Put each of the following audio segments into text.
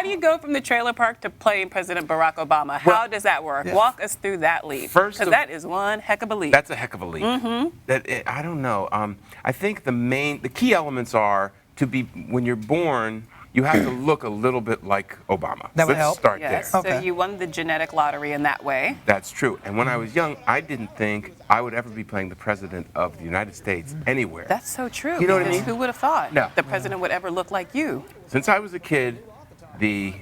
do you go from the trailer park to playing President Barack Obama? How does that work? Walk us through that leap. Because that is one heck of a leap. That's a heck of a leap. I don't know. I think the key elements are to be, when you're born, you have to look a little bit like Obama. That would help. Let's start Yes. there. So you won the genetic lottery in that way. That's true. And when I was young, I didn't think I would ever be playing the president of the United States anywhere. That's so true. You know what I because mean? Who would have thought No. the president would ever look like you? Since I was a kid, the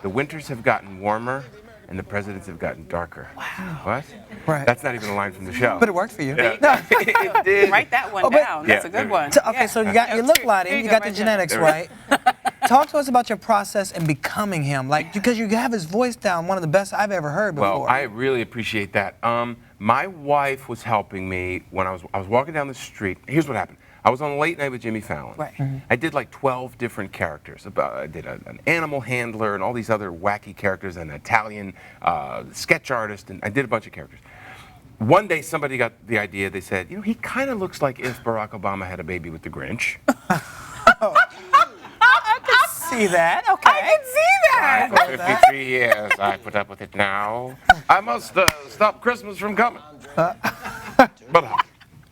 winters have gotten warmer and the presidents have gotten darker. Wow. What? Right. That's not even a line from the show. But it worked for you. Yeah. No. It did. Write that one Oh, but- down. That's a good one. Okay, so you look like him, you got the genetics right. Talk to us about your process in becoming him, like, because you have his voice down, one of the best I've ever heard before. Well, I really appreciate that. My wife was helping me when I was walking down the street. Here's what happened. I was on Late Night with Jimmy Fallon. Right. I did like 12 different characters. I did an animal handler and all these other wacky characters, and an Italian sketch artist, and I did a bunch of characters. One day, somebody got the idea. They said, he kind of looks like if Barack Obama had a baby with the Grinch. see that. Okay. I can see that. For 53 years, I put up with it now. I must stop Christmas from coming. But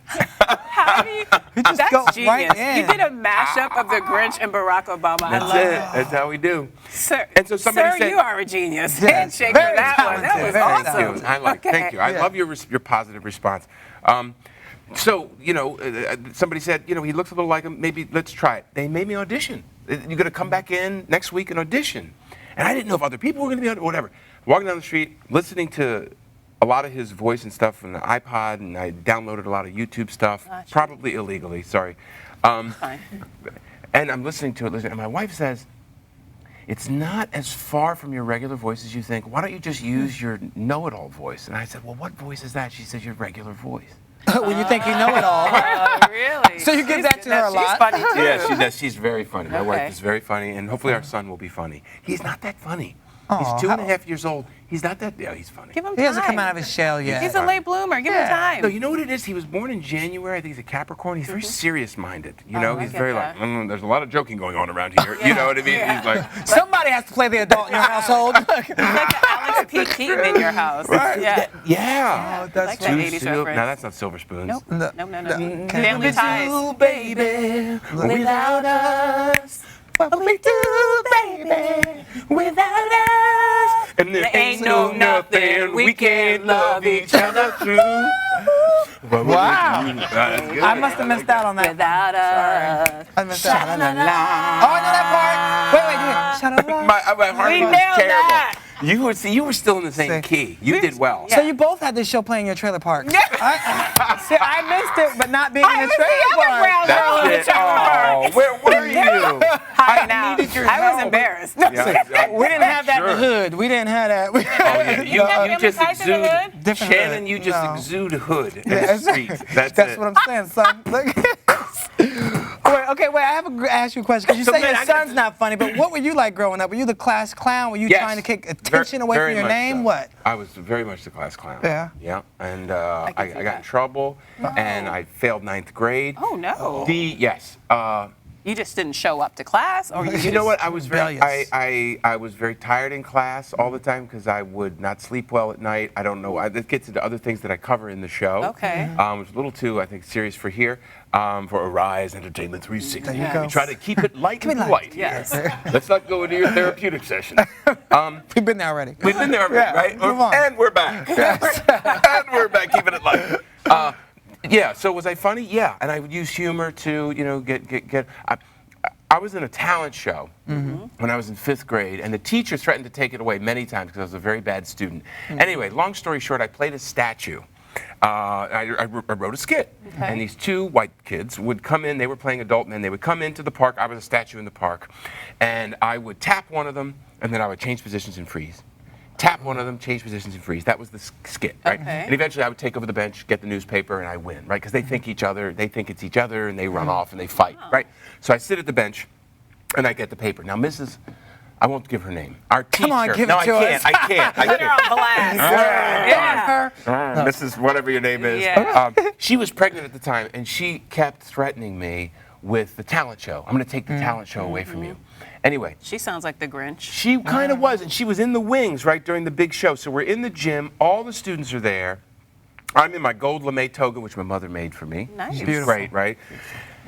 How do you? just go That's genius. right in. You did a mashup of the Grinch and Barack Obama. I that's love it. That's how we do. Sir, And so somebody sir, said- you are a genius. Yes, Handshake for very that one. That talented, was very awesome. talented. Thank you. I love your positive response. So, somebody said, he looks a little like him. Maybe let's try it. They made me audition. You're going to come back in next week and audition. And I didn't know if other people were going to be on, whatever. Walking down the street, listening to a lot of his voice and stuff on the iPod, and I downloaded a lot of YouTube stuff, Gotcha. probably illegally, sorry. Fine. And I'm listening to it, and my wife says, it's not as far from your regular voice as you think. Why don't you just use your know-it-all voice? And I said, well, what voice is that? She says, your regular voice. When you think you know it all. Really? So you give that to her a lot? She's funny too. Yeah, she does. She's very funny. My wife Okay. is very funny, and hopefully our son will be funny. He's not that funny. Aw, He's 2.5 years old. He's not that. Yeah, he's funny. Give him time. He hasn't come out of his shell yet. He's a late bloomer. Give him Yeah. time. No, you know what it is? He was born in January. I think he's a Capricorn. He's very serious-minded. You know, I he's get very that. like, there's a lot of joking going on around here. You know what I mean? Yeah. He's like, Somebody has to play the adult in your household. It's like an Alex P. Keaton in your house. Yeah. yeah. Oh, that's like that sweet. 80s Now reference. that's not Silver Spoons. Nope. No. No. Family ties. Baby, without us. What we do, baby, without us. And there ain't no nothing we can't love each other through. Wow. That's good. I must have missed out on that. Without us. I missed out. Oh, I know that part. Wait, do it. My heart We was nailed terrible. that. You were still in the same key. You did well. So you both had this show playing in your trailer park. See, I missed it, but not being in the trailer park. That's it. Oh, where were you? Hi, now. needed your I was help. embarrassed. Yeah, We didn't have that in the sure. hood. We didn't have that. Oh, yeah. You have You just family ties in the exude. hood? Different Shannon, hood. you just No. exude hood in That's the street. That's it. what I'm saying, son. Look. Wait, I have to ask you a question. Because you So, say man, your I got son's not funny, but what were you like growing up? Were you the class clown? Were you Yes. trying to kick attention away Very from your much name? so. What? I was very much the class clown. Yeah. Yeah. And can I see got that. in trouble, and I failed 9th grade. Oh, no. Yes. You just didn't show up to class? Or You know what? I was very, Rebellious. I was very tired in class all the time because I would not sleep well at night. I don't know. That gets into other things that I cover in the show. Okay. It was a little too, I think, serious for here. For Arise Entertainment 360. There you go. We try to keep it light and light. light. Yes. Let's not go into your therapeutic session. We've been there already. We've been there already, Yeah, right? move on. And we're back. And we're back, keeping it light. Yeah. So was I funny? Yeah. And I would use humor to, get. I was in a talent show when I was in 5th grade, and the teacher threatened to take it away many times because I was a very bad student. Anyway, long story short, I played a statue. I wrote a skit, and these 2 white kids would come in. They were playing adult men. They would come into the park. I was a statue in the park, and I would tap one of them, and then I would change positions and freeze. Tap one of them, change positions and freeze. That was the skit, right? Okay. And eventually I would take over the bench, get the newspaper, and I win, right? Because they think it's each other, and they run off and they fight, right? So I sit at the bench, and I get the paper. Now, Mrs. I won't give her name. Our teacher. Come on, give it no, to I us. can't. I can't. Put her on blast. Yeah. Mrs. Whatever your name is. Yeah. She was pregnant at the time, and she kept threatening me with the talent show. I'm going to take the talent show away from you. Anyway. She sounds like the Grinch. She kind of was, and she was in the wings, right, during the big show. So we're in the gym. All the students are there. I'm in my gold lame toga, which my mother made for me. Nice. She was great, right?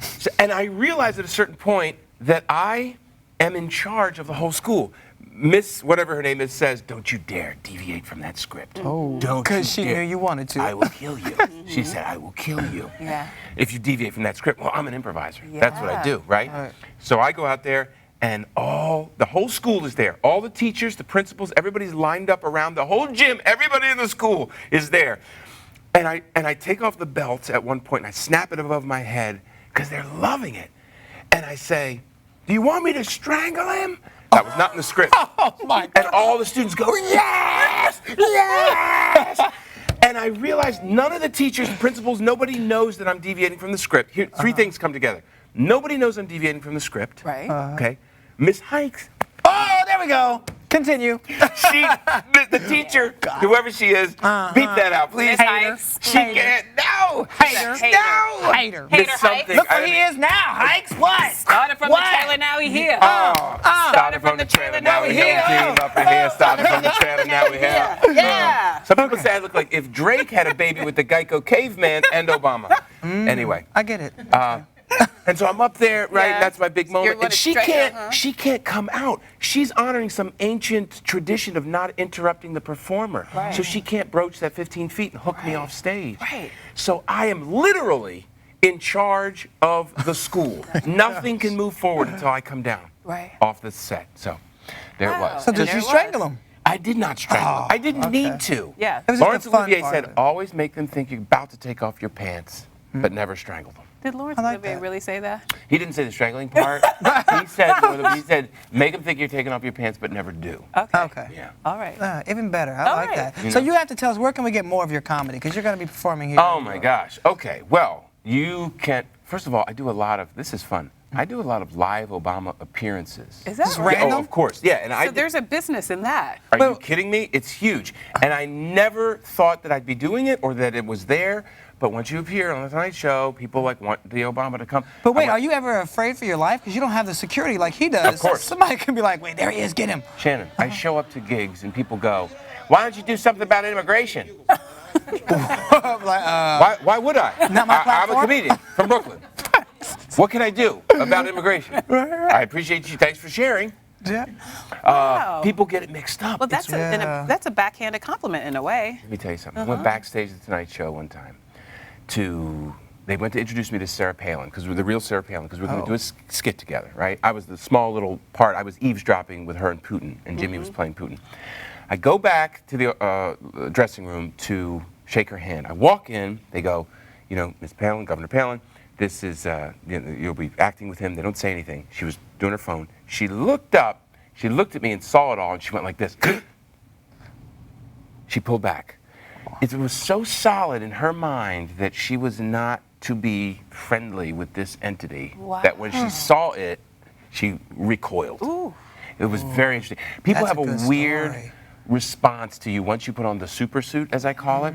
So, and I realized at a certain point that I am in charge of the whole school. Miss, whatever her name is, says, don't you dare deviate from that script. Oh, don't because she knew you wanted to. I will kill you. She said, I will kill you. Yeah. If you deviate from that script. Well, I'm an improviser. That's what I do, right? So I go out there, and the whole school is there. All the teachers, the principals, everybody's lined up around the whole gym. Everybody in the school is there. And I take off the belts at one point, and I snap it above my head, because they're loving it. And I say, do you want me to strangle him? That was not in the script. Oh, my God. And all the students go, yes, yes. And I realized none of the teachers, principals, nobody knows that I'm deviating from the script. Here, three things come together. Nobody knows I'm deviating from the script. Right. Okay. Miss Hikes. Oh, there we go. Continue. The teacher, whoever she is, beep that out, please. Miss Hikes. She can't. No. Hater. No. Hater. Miss Hater something. Look where he is now, Hikes. What? Started from the trailer, now he here. Started from the trailer, now we here. Team up in here. Started from the trailer, now we here. Yeah. Some people say I look like if Drake had a baby with the Geico caveman and Obama. Anyway. I get it. And so I'm up there, right? Yeah. That's my big moment. You're And she can't come out. She's honoring some ancient tradition of not interrupting the performer. Right. So she can't broach that 15 feet and hook me off stage. Right. So I am literally in charge of the school. Nothing can move forward until I come down off the set. So there it was. So did you strangle him? I did not strangle him. I didn't need to. Yeah. It was just Lawrence the fun Olivier part said, of it. always make them think you're about to take off your pants, but never strangle them. Did Lawrence I like Olivier that. really say that? He didn't say the strangling part. he said, make them think you're taking off your pants, but never do. Okay. Yeah. All right. Even better. I All like right. that. So you have to tell us, where can we get more of your comedy? Because you're going to be performing here. Oh my gosh. Okay. Well, you can. First of all, I do a lot of. This is fun. I do a lot of live Obama appearances. Is that Just right? random? Oh, of course. Yeah. And So there's a business in that. Are you kidding me? It's huge. And I never thought that I'd be doing it or that it was there. But once you appear on the Tonight Show, people like want the Obama to come. But wait, I'm like, are you ever afraid for your life? Because you don't have the security like he does. Of course. Somebody can be like, wait, there he is, get him. Shannon, I show up to gigs and people go, why don't you do something about immigration? Why would I? Not my I'm a platform? comedian from Brooklyn. What can I do about immigration? I appreciate you. Thanks for sharing. Yeah. Wow. People get it mixed up. Well, that's that's a backhanded compliment in a way. Let me tell you something. I went backstage at the Tonight Show one time they went to introduce me to Sarah Palin, because we're the real Sarah Palin, because we're going to do a skit together, right? I was the small little part. I was eavesdropping with her and Putin, and Jimmy was playing Putin. I go back to the dressing room to shake her hand. I walk in. They go, you know, Ms. Palin, Governor Palin, this is, you'll be acting with him. They don't say anything. She was doing her phone. She looked up. She looked at me and saw it all, and she went like this. She pulled back. It was so solid in her mind that she was not to be friendly with this entity that when she saw it, she recoiled. Ooh. It was very interesting. People That's have a a good weird story. response to you once you put on the super suit, as I call it.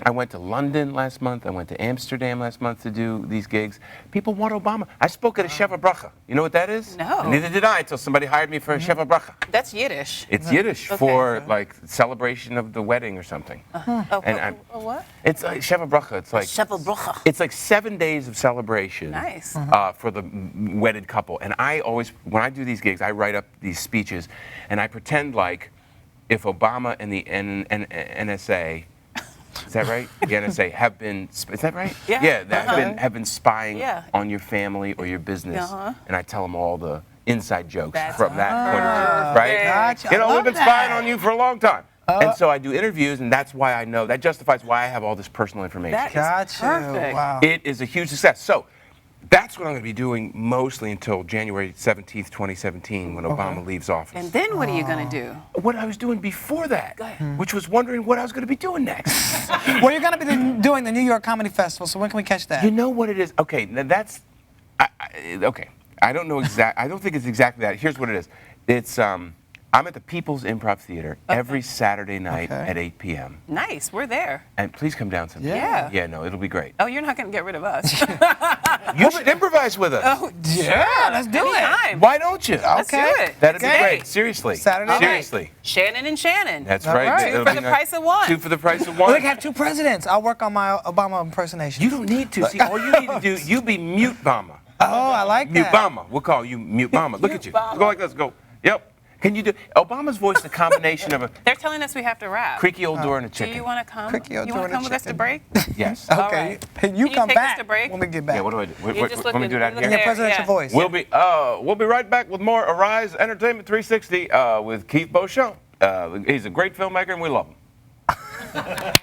I went to London last month. I went to Amsterdam last month to do these gigs. People want Obama. I spoke at a Sheva Bracha. You know what that is? No. Neither did I until somebody hired me for a Sheva Bracha. That's Yiddish. It's Yiddish for like celebration of the wedding or something. And What? it's like Sheva Bracha. It's like Sheva Bracha. It's like 7 days of celebration. Nice. For the wedded couple. And I always, when I do these gigs, I write up these speeches, and I pretend like if Obama and the NSA. Is that right? The NSA have been. Is that right? Yeah. Yeah, that have been spying Yeah. on your family or your business, and I tell them all the inside jokes That's from that point of view, right? Gotcha. You know, I we've been love spying that. on you for a long time, and so I do interviews, and that's why I know that justifies why I have all this personal information. That is Gotcha. perfect. Wow. It is a huge success. So that's what I'm going to be doing mostly until January 17th, 2017, when Obama leaves office. And then what are you going to do? What I was doing before that, which was wondering what I was going to be doing next. Well, you're going to be doing the New York Comedy Festival, so when can we catch that? You know what it is? Okay, now that's okay. I don't know exact. I don't think it's exactly that. Here's what it is. It's I'm at the People's Improv Theater every Saturday night at 8 p.m. Nice. We're there. And please come down sometime. Yeah. Yeah, no, it'll be great. Oh, you're not going to get rid of us. You should improvise with us. Oh, Yeah, let's do it. Anytime. Why don't you? Let's do it. That'd be Okay. great. Seriously. Saturday night. Seriously. Shannon and Shannon. That's All right. right. Two It'll for be the nice. price of one. 2 for the price of Well, one. they can have 2 presidents. I'll work on my Obama impersonation. You don't need to. See, all you need to do, you be Mute Bama. Oh, I like Mute that. Bama. We'll call you Mute Bama. Look at you. Bama. Go like this. Go. Yep. Can you do Obama's voice? The combination of a They're telling us we have to rap. creaky old door and a Do chicken. you want to come? Creaky old you door want to and a come with us to chicken. break? Yes. All Okay. right. And you Can you come take us back to break? when we get back. Yeah. What do I do? You're just Let me do that looking here. In your there, presidential yeah. voice. We'll be right back with more Arise Entertainment 360 with Keith Beauchamp. He's a great filmmaker and we love him.